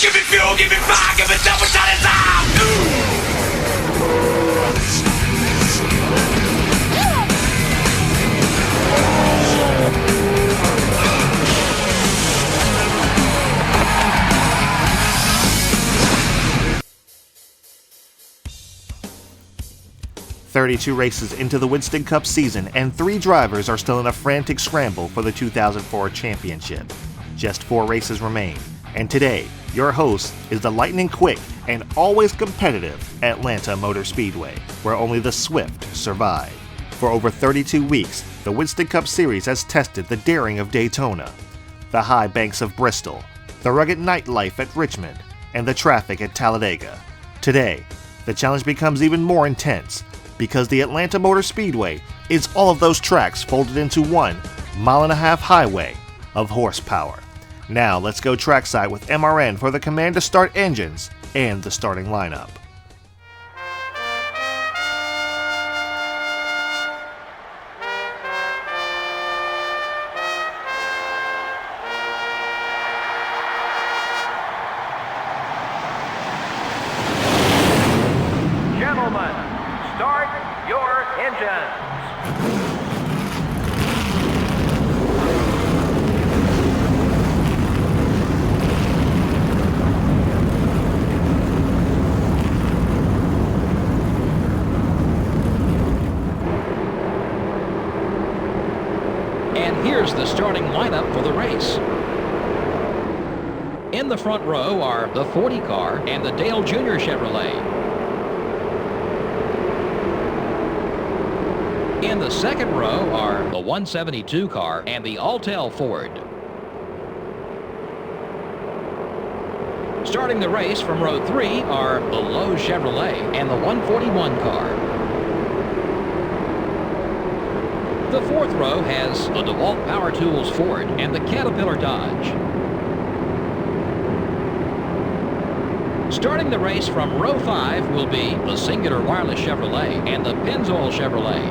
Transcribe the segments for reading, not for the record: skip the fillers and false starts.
Give me fuel, give me fire, give me double shot of time. 32 races into the Winston Cup season, and 3 drivers are still in a frantic scramble for the 2004 championship. Just 4 races remain, and today, your host is the lightning quick and always competitive Atlanta Motor Speedway, where only the swift survive. For over 32 weeks, the Winston Cup Series has tested the daring of Daytona, the high banks of Bristol, the rugged nightlife at Richmond, and the traffic at Talladega. Today, the challenge becomes even more intense, because the Atlanta Motor Speedway is all of those tracks folded into one mile-and-a-half highway of horsepower. Now let's go trackside with MRN for the command to start engines and the starting lineup. Here's the starting lineup for the race. In the front row are the 40 car and the Dale Jr. Chevrolet. In the second row are the 172 car and the Altel Ford. Starting the race from row 3 are the Lowe Chevrolet and the 141 car. The fourth row has the DeWalt Power Tools Ford and the Caterpillar Dodge. Starting the race from row 5 will be the Singular Wireless Chevrolet and the Pennzoil Chevrolet.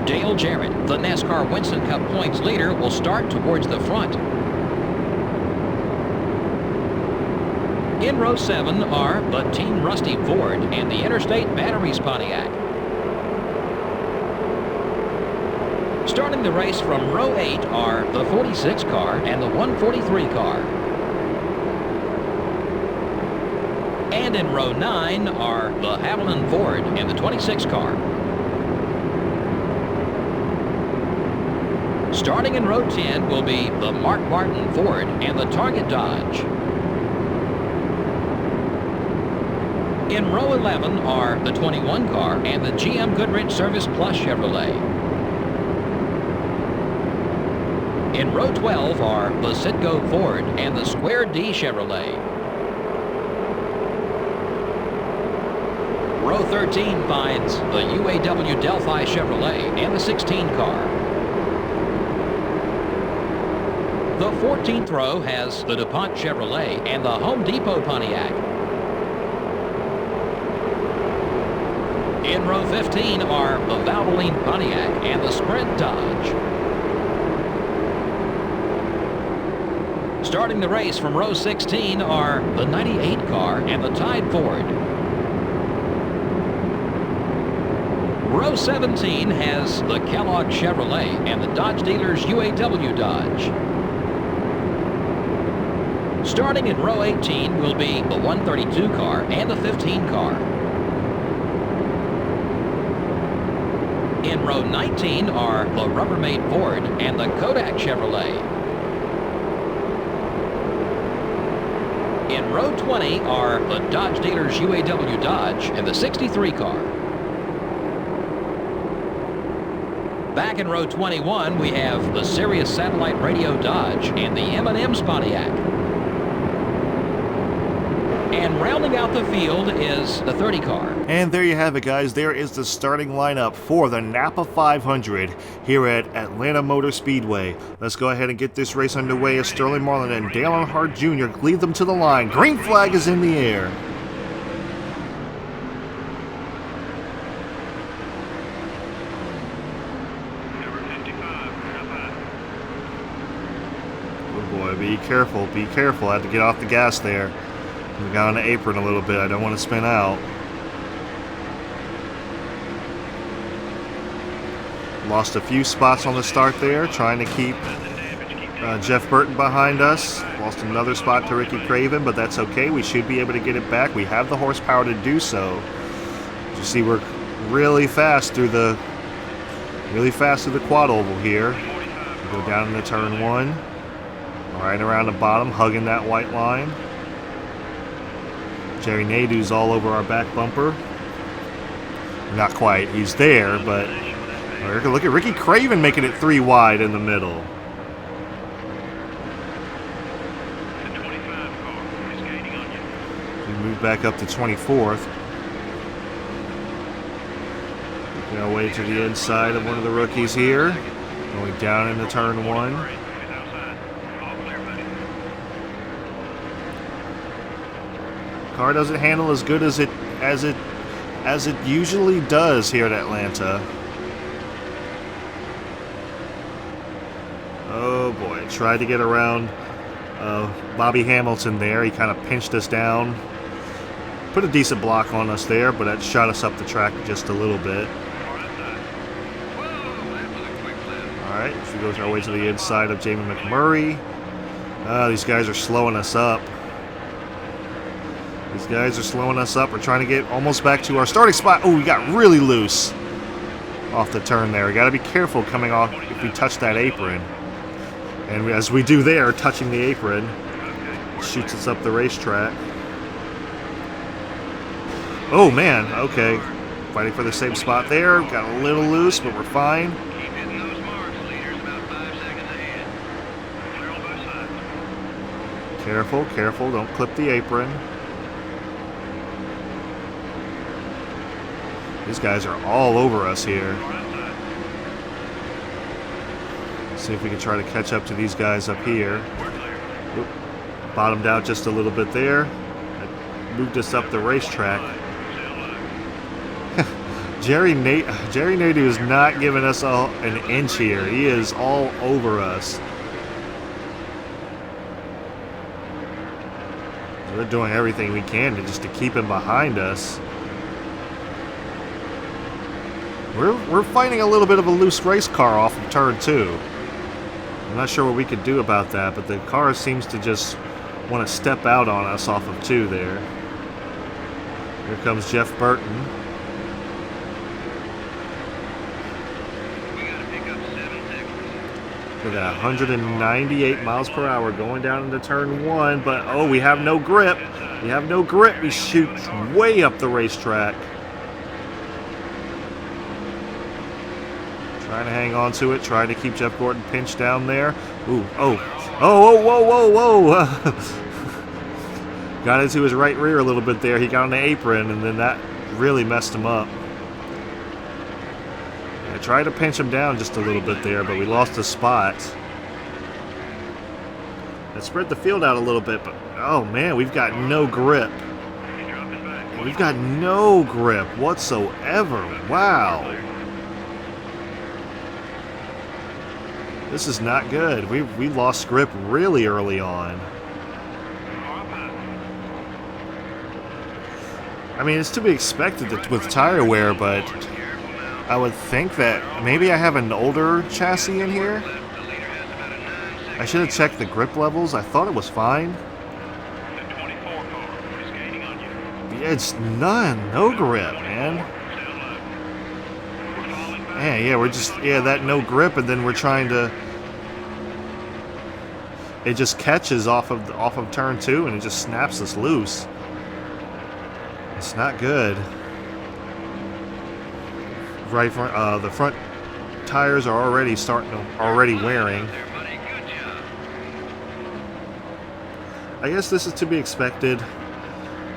Dale Jarrett, the NASCAR Winston Cup points leader, will start towards the front. In row 7 are the Team Rusty Ford and the Interstate Batteries Pontiac. Starting the race from row 8 are the 46 car and the 143 car. And in row 9 are the Haviland Ford and the 26 car. Starting in row 10 will be the Mark Martin Ford and the Target Dodge. In row 11 are the 21 car and the GM Goodrich Service Plus Chevrolet. In row 12 are the Citgo Ford and the Square D Chevrolet. Row 13 finds the UAW Delphi Chevrolet and the 16 car. The 14th row has the DuPont Chevrolet and the Home Depot Pontiac. In row 15 are the Valvoline Pontiac and the Sprint Dodge. Starting the race from row 16 are the 98 car and the Tide Ford. Row 17 has the Kellogg Chevrolet and the Dodge Dealers UAW Dodge. Starting in row 18 will be the 132 car and the 15 car. In row 19 are the Rubbermaid Ford and the Kodak Chevrolet. In row 20 are the Dodge Dealers UAW Dodge and the 63 car. Back in row 21, we have the Sirius Satellite Radio Dodge and the M&M's Pontiac. And rounding out the field is the 30 car. And there you have it, guys. There is the starting lineup for the NAPA 500 here at Atlanta Motor Speedway. Let's go ahead and get this race underway as Sterling Marlin and Dale Earnhardt Jr. lead them to the line. Green flag is in the air. Be careful, be careful. I had to get off the gas there. We got on the apron a little bit. I don't want to spin out. Lost a few spots on the start there, trying to keep Jeff Burton behind us. Lost another spot to Ricky Craven, but that's okay. We should be able to get it back. We have the horsepower to do so. As you see, we're really fast through the quad oval here. We go down into turn 1, right around the bottom, hugging that white line. Jerry Nadeau's all over our back bumper. Not quite. He's there, but look at Ricky Craven making it 3 wide in the middle. We move back up to 24th. Making our way to the inside of one of the rookies here. Going down into turn 1. Car doesn't handle as good as it usually does here at Atlanta. Oh boy, tried to get around Bobby Hamilton there. He kind of pinched us down. Put a decent block on us there, but that shot us up the track just a little bit. Alright, so we go our way to the inside of Jamie McMurray. These guys are slowing us up. We're trying to get almost back to our starting spot. Oh, we got really loose off the turn there. We got to be careful coming off if we touch that apron. And as we do there, touching the apron, shoots us up the racetrack. Oh man, okay. Fighting for the same spot there. Got a little loose, but we're fine. Careful, careful, don't clip the apron. These guys are all over us here. See if we can try to catch up to these guys up here. Oop. Bottomed out just a little bit there. That moved us up the racetrack. Jerry Nadeau is not giving us an inch here. He is all over us. We're doing everything we can to keep him behind us. We're fighting a little bit of a loose race car off of turn 2. I'm not sure what we could do about that, but the car seems to just want to step out on us off of 2 there. Here comes Jeff Burton. Look at that, 198 miles per hour going down into turn 1, but oh, we have no grip. We shoot way up the racetrack. Trying to hang on to it, trying to keep Jeff Gordon pinched down there. Ooh, whoa. Got into his right rear a little bit there. He got on the apron, and then that really messed him up. I tried to pinch him down just a little bit there, but we lost a spot. That spread the field out a little bit, but oh man, we've got no grip. We've got no grip whatsoever. Wow. This is not good. We lost grip really early on. I mean, it's to be expected with tire wear, but I would think that maybe I have an older chassis in here. I should have checked the grip levels. I thought it was fine. Yeah, it's no grip, man. Yeah, that no grip, and then we're trying to. It just catches off of turn 2, and it just snaps us loose. It's not good. Right front, the front tires are already wearing. I guess this is to be expected,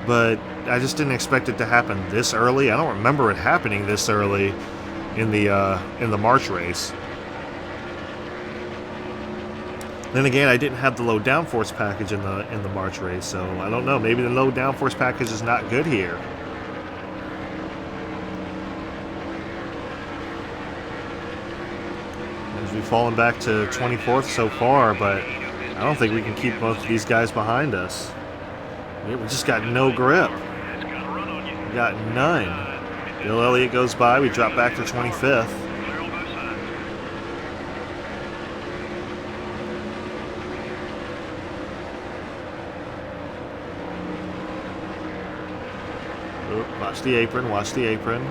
but I just didn't expect it to happen this early. I don't remember it happening this early in the March race. Then again, I didn't have the low downforce package in the March race, so I don't know. Maybe the low downforce package is not good here. As we've fallen back to 24th so far, but I don't think we can keep both of these guys behind us. We just got no grip. We got none. Bill Elliott goes by. We drop back to 25th. Oh, watch the apron. Watch the apron.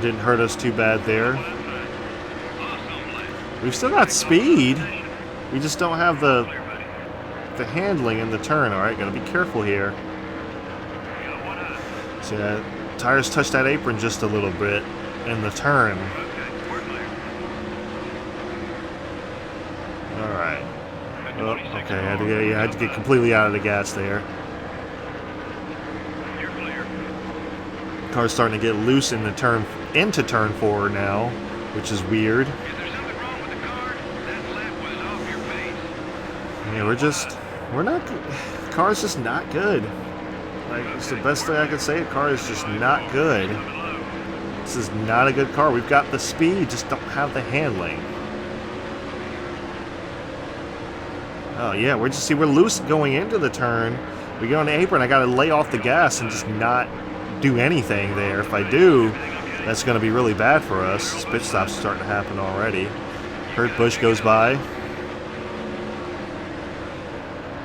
Didn't hurt us too bad there. We've still got speed. We just don't have the handling in the turn. All right, gotta be careful here. So yeah, tires touch that apron just a little bit in the turn. All right. Oh, okay, I had to get completely out of the gas there. Car's starting to get loose in the turn into turn 4 now, which is weird. Yeah, we're not. Car's just not good. Like, it's the best thing I could say. The car is just not good. This is not a good car. We've got the speed, just don't have the handling. Oh yeah, we're loose going into the turn. We go on the apron. I got to lay off the gas and just not do anything there. If I do, that's going to be really bad for us. This pit stop's starting to happen already. Kurt Busch goes by.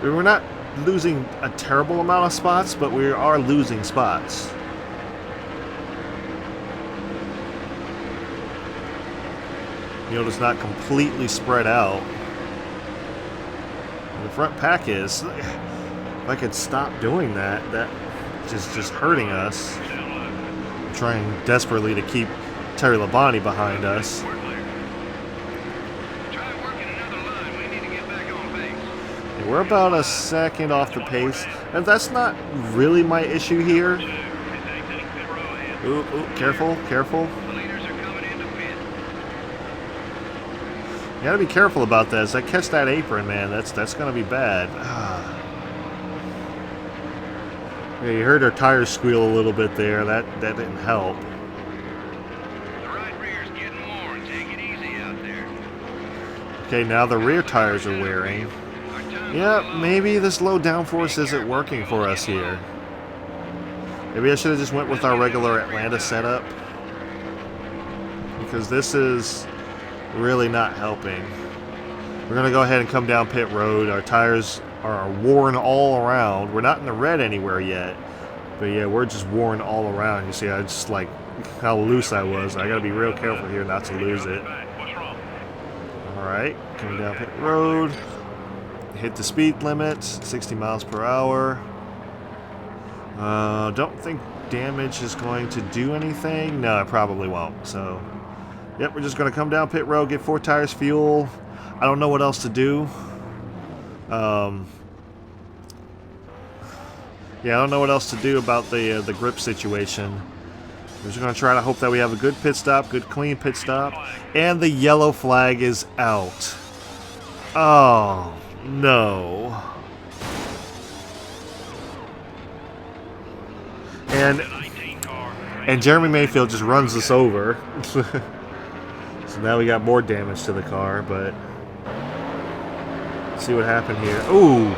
We're not losing a terrible amount of spots, but we are losing spots. You know, it's not completely spread out. The front pack is. If I could stop doing that, that just hurting us. I'm trying desperately to keep Terry Labonte behind us. We're about a second off the pace, and that's not really my issue here. Ooh, careful, careful. You gotta be careful about this. I catch that apron, man. That's gonna be bad. Yeah, you heard our tires squeal a little bit there. That didn't help. Okay, now the rear tires are wearing. Yeah, maybe this low downforce isn't working for us here. Maybe I should have just went with our regular Atlanta setup, because this is really not helping. We're going to go ahead and come down pit road. Our tires are worn all around. We're not in the red anywhere yet, but yeah, we're just worn all around. You see, I just like how loose I was. I got to be real careful here not to lose it. All right, coming down pit road. Hit the speed limit, 60 miles per hour. Don't think damage is going to do anything. No, it probably won't. So, yep, we're just going to come down pit road, get 4 tires fuel. I don't know what else to do. Yeah, I don't know what else to do about the grip situation. We're just going to try to hope that we have a good pit stop, good clean pit stop. And the yellow flag is out. Oh, no. And Jeremy Mayfield just runs us over. So now we got more damage to the car, but let's see what happened here. Ooh,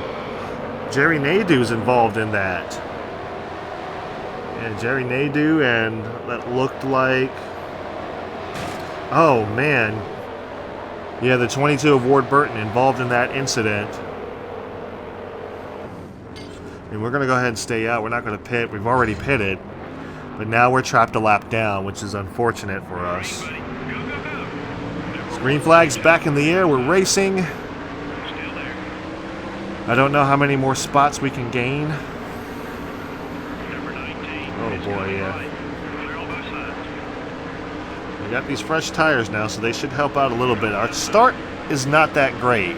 Jerry Nadeau's involved in that. And Jerry Nadeau, and that looked like, oh man, yeah, the 22 of Ward Burton involved in that incident. And we're going to go ahead and stay out. We're not going to pit. We've already pitted. But now we're trapped a lap down, which is unfortunate for us. Green flag's back in the air. We're racing. I don't know how many more spots we can gain. Oh boy, yeah. We got these fresh tires now, so they should help out a little bit. Our start is not that great.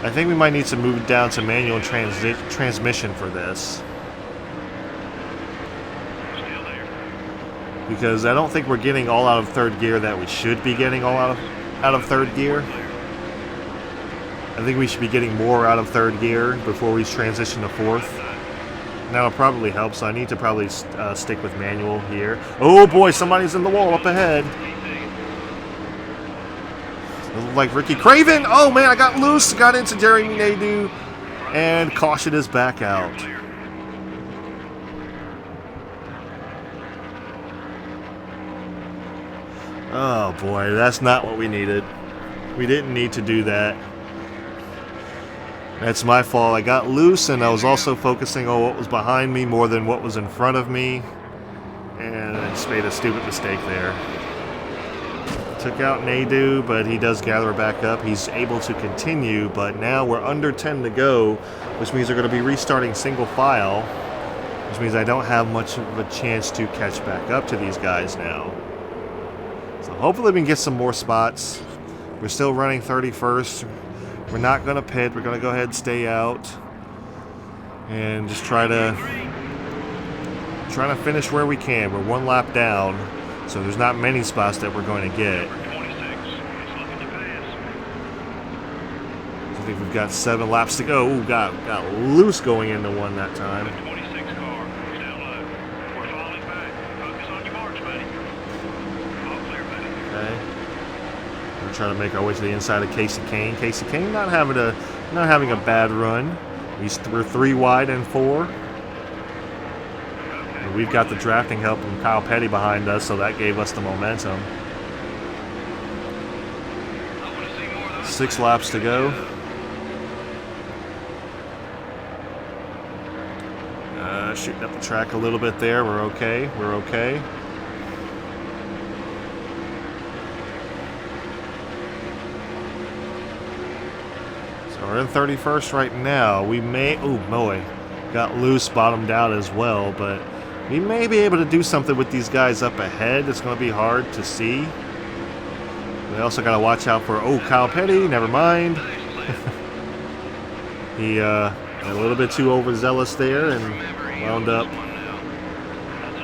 I think we might need to move down to manual transmission for this. Because I don't think we're getting all out of third gear that we should be getting all out of third gear. I think we should be getting more out of third gear before we transition to fourth. That'll probably help, so I need to probably stick with manual here. Oh boy, somebody's in the wall up ahead. like Ricky Craven. Oh man, I got loose. Got into Jeremy Nadeau. And caution is back out. Oh boy, that's not what we needed. We didn't need to do that. That's my fault. I got loose and I was also focusing on what was behind me more than what was in front of me. And I just made a stupid mistake there. Took out Nadeau, but he does gather back up. He's able to continue, but now we're under 10 to go, which means they're going to be restarting single file, which means I don't have much of a chance to catch back up to these guys now. So hopefully we can get some more spots. We're still running 31st. We're not going to pit. We're going to go ahead and stay out and just try to finish where we can. We're one lap down, so there's not many spots that we're going to get. I think we've got 7 laps to go. Ooh, got loose going into one that time. Okay. We're trying to make our way to the inside of Casey Kane. Casey Kane not having a bad run. We're 3 wide and 4. We've got the drafting help from Kyle Petty behind us, so that gave us the momentum. 6 laps to go. Shooting up the track a little bit there. We're okay. We're okay. So we're in 31st right now. We may... Oh, boy. Got loose, bottomed out as well, but... we may be able to do something with these guys up ahead. It's going to be hard to see. We also got to watch out for... oh, Kyle Petty. Never mind. He got a little bit too overzealous there and wound up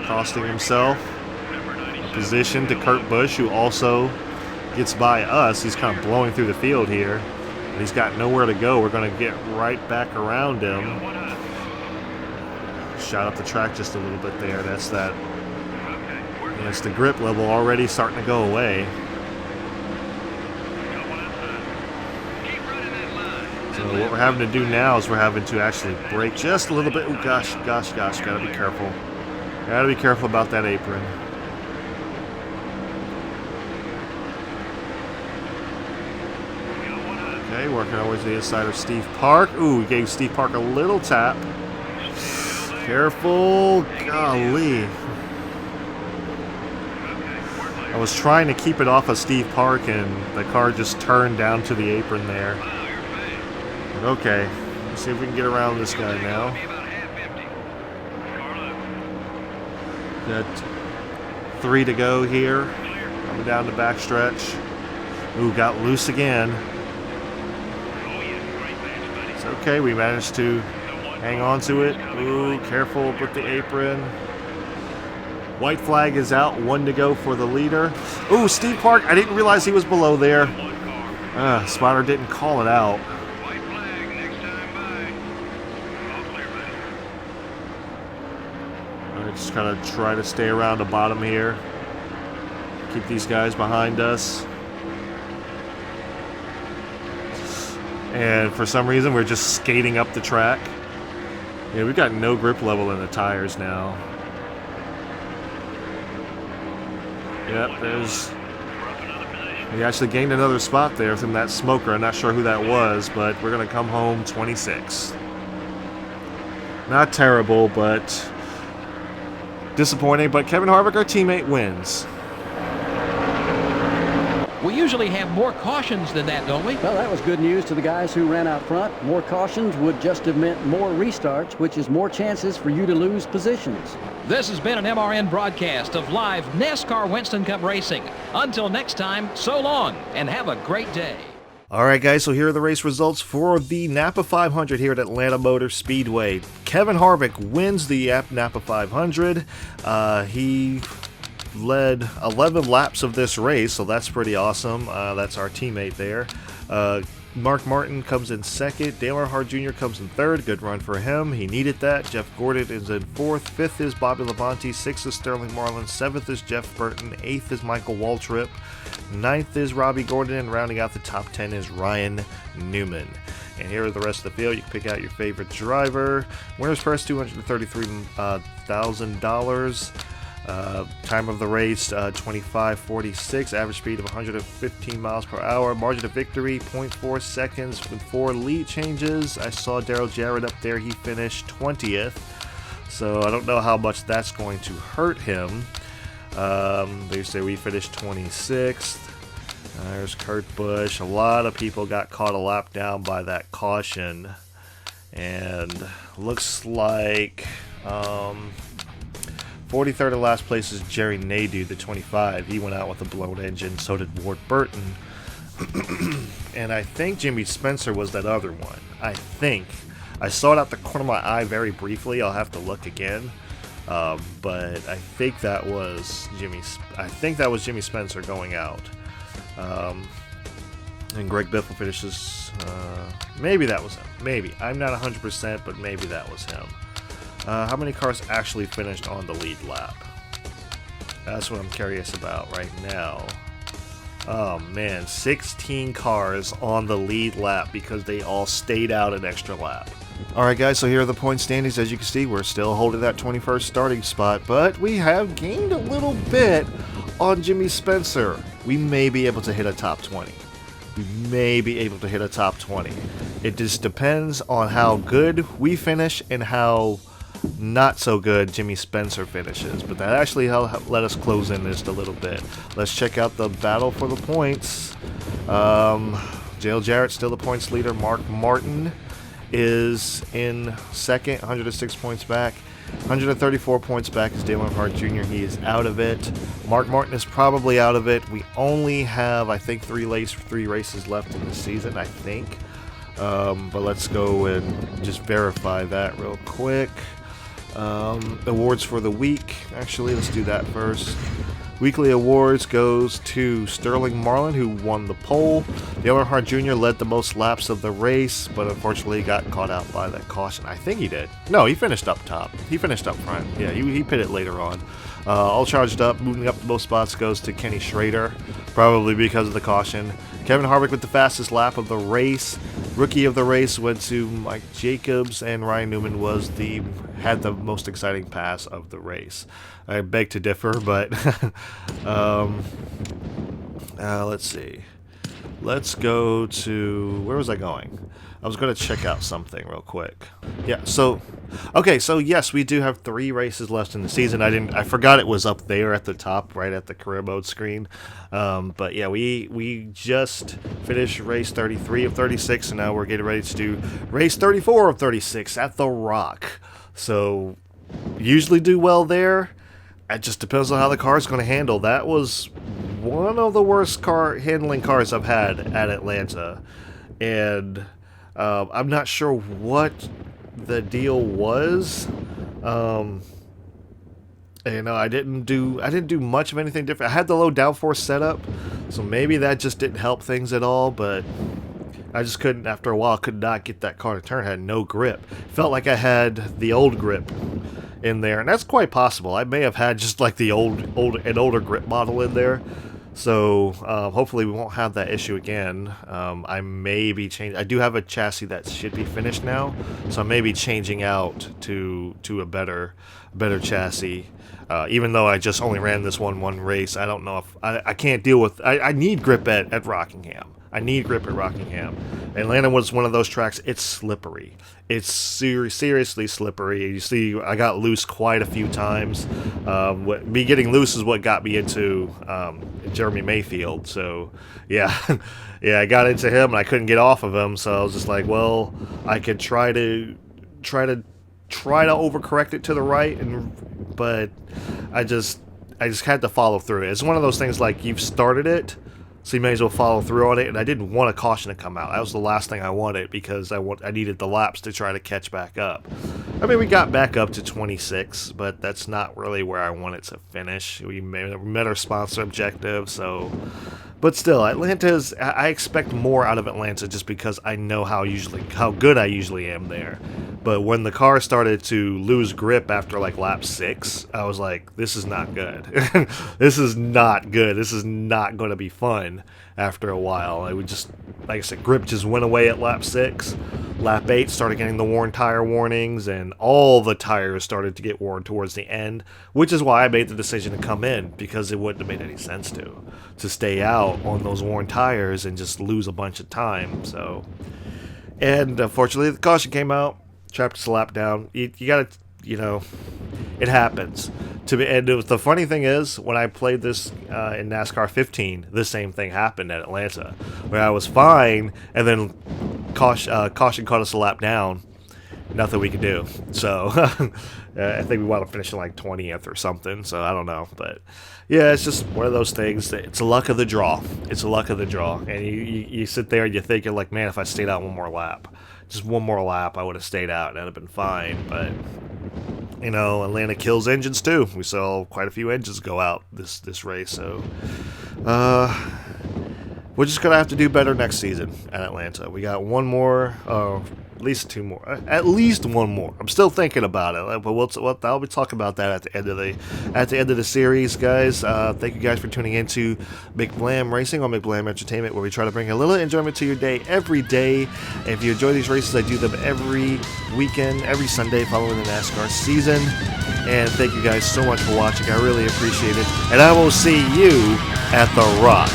costing himself a position to Kurt Busch, who also gets by us. He's kind of blowing through the field here. And he's got nowhere to go. We're going to get right back around him. Shot up the track just a little bit there. That's that. That's the grip level already starting to go away. So what we're having to do now is we're having to actually brake just a little bit. Oh gosh, gotta be careful. Gotta be careful about that apron. Okay, working our way to the inside of Steve Park. Ooh, we gave Steve Park a little tap. Careful. Golly. I was trying to keep it off of Steve Park and the car just turned down to the apron there. But okay. Let's see if we can get around this guy now. Got 3 to go here. Coming down the backstretch. Ooh, got loose again. It's okay. We managed to hang on to it. Ooh, careful with the apron. White flag is out. 1 to go for the leader. Ooh, Steve Park. I didn't realize he was below there. Spotter didn't call it out. I just kind of try to stay around the bottom here. Keep these guys behind us. And for some reason, we're just skating up the track. Yeah, we've got no grip level in the tires now. Yep, we actually gained another spot there from that smoker. I'm not sure who that was, but we're going to come home 26. Not terrible, but disappointing. But Kevin Harvick, our teammate, wins. We usually have more cautions than that, don't we? Well, that was good news to the guys who ran out front. More cautions would just have meant more restarts, which is more chances for you to lose positions. This has been an MRN broadcast of live NASCAR Winston Cup racing. Until next time, so long, and have a great day. All right, guys, so here are the race results for the NAPA 500 here at Atlanta Motor Speedway. Kevin Harvick wins the NAPA 500. He led 11 laps of this race, so that's pretty awesome. That's our teammate there. Mark Martin comes in second. Dale Earnhardt Jr. comes in third. Good run for him. He needed that. Jeff Gordon is in fourth. Fifth is Bobby Labonte. Sixth is Sterling Marlin. Seventh is Jeff Burton. Eighth is Michael Waltrip. Ninth is Robbie Gordon. And rounding out the top 10 is Ryan Newman. And here are the rest of the field. You can pick out your favorite driver. Winner's purse, $233,000. Time of the race, 25:46. Average speed of 115 miles per hour. Margin of victory, 0.4 seconds with 4 lead changes. I saw Daryl Jarrett up there. He finished 20th. So I don't know how much that's going to hurt him. They say we finished 26th. There's Kurt Busch. A lot of people got caught a lap down by that caution. And looks like 43rd and last place is Jerry Nadeau, the 25. He went out with a blown engine. So did Ward Burton. And I think Jimmy Spencer was that other one. I think. I saw it out the corner of my eye very briefly. I'll have to look again. But I think that was Jimmy Spencer going out. And Greg Biffle finishes, maybe that was him. Maybe. I'm not 100%, but maybe that was him. How many cars actually finished on the lead lap? That's what I'm curious about right now. Oh man, 16 cars on the lead lap because they all stayed out an extra lap. Alright guys, so here are the point standings. As you can see, we're still holding that 21st starting spot, but we have gained a little bit on Jimmy Spencer. We may be able to hit a top 20. We may be able to hit a top 20. It just depends on how good we finish and how not so good Jimmy Spencer finishes. But that actually let us close in just a little bit. Let's check out the battle for the points. Dale Jarrett still the points leader. Mark Martin is in second, 106 points back. 134 points back is Dale Earnhardt Jr. He is out of it. Mark Martin is probably out of it. We only have, I think, 3 races left in the season, I think. But let's go and just verify that real quick. Awards for the week. Actually, let's do that first. Weekly awards goes to Sterling Marlin, who won the pole. Dale Earnhardt Jr. led the most laps of the race, but unfortunately got caught out by that caution. I think he did. No, he finished up top. He finished up front. Yeah, he pitted later on. All charged up, moving up the most spots goes to Kenny Schrader, probably because of the caution. Kevin Harvick with the fastest lap of the race. Rookie of the race went to Mike Jacobs, and Ryan Newman had the most exciting pass of the race. I beg to differ, but let's see. Let's go to, where was I going? I was going to check out something real quick. Yeah, so yes, we do have 3 races left in the season. I forgot it was up there at the top, right at the career mode screen. But yeah, we just finished race 33 of 36, and now we're getting ready to do race 34 of 36 at The Rock. So usually do well there. It just depends on how the car is going to handle. That was one of the worst handling cars I've had at Atlanta, and I'm not sure what the deal was. I didn't do much of anything different. I had the low downforce setup, so maybe that just didn't help things at all. But I just couldn't. After a while, could not get that car to turn. I had no grip. Felt like I had the old grip in there, and that's quite possible. I may have had just like the older grip model in there. So hopefully we won't have that issue again. I may be changing. I do have a chassis that should be finished now, so I may be changing out to a better chassis. Even though I just only ran this one race, I don't know if I can't deal with. I need grip at Rockingham. I need grip at Rockingham. Atlanta was one of those tracks. It's slippery. It's seriously slippery. You see, I got loose quite a few times. Me getting loose is what got me into Jeremy Mayfield. So, yeah, I got into him and I couldn't get off of him. So I was just like, well, I could try to overcorrect it to the right, but I just had to follow through it. It's one of those things like you've started it, so you may as well follow through on it, and I didn't want a caution to come out. That was the last thing I wanted because I needed the laps to try to catch back up. I mean, we got back up to 26, but that's not really where I wanted to finish. We met our sponsor objective, so But still, Atlanta's, I expect more out of Atlanta just because I know how good I usually am there. But when the car started to lose grip after like lap 6, I was like, this is not good. This is not good. This is not going to be fun after a while. I would just, like I said, grip just went away at lap 6. Lap 8 started getting the worn tire warnings, and all the tires started to get worn towards the end, which is why I made the decision to come in, because it wouldn't have made any sense to stay out on those worn tires and just lose a bunch of time. So, and unfortunately, the caution came out, trapped us a lap down. You gotta, it happens. And the funny thing is, when I played this in NASCAR 15, the same thing happened at Atlanta, where I was fine, and then caution caught us a lap down. Nothing we could do. So I think we wound up finishing like 20th or something. So I don't know, but yeah, it's just one of those things. It's a luck of the draw. It's a luck of the draw, and you sit there and you think, you're like, man, if I stayed out one more lap, just one more lap, I would have stayed out and I'd have been fine. But Atlanta kills engines too. We saw quite a few engines go out this race. So we're just gonna have to do better next season at Atlanta. We got one more, at least two more, at least one more. I'm still thinking about it, but I'll be talking about that at the end of the series, guys. Thank you guys for tuning in to McBlam Racing on McBlam Entertainment, where we try to bring a little enjoyment to your day every day. And if you enjoy these races, I do them every weekend, every Sunday following the NASCAR season. And thank you guys so much for watching. I really appreciate it. And I will see you at the Rock.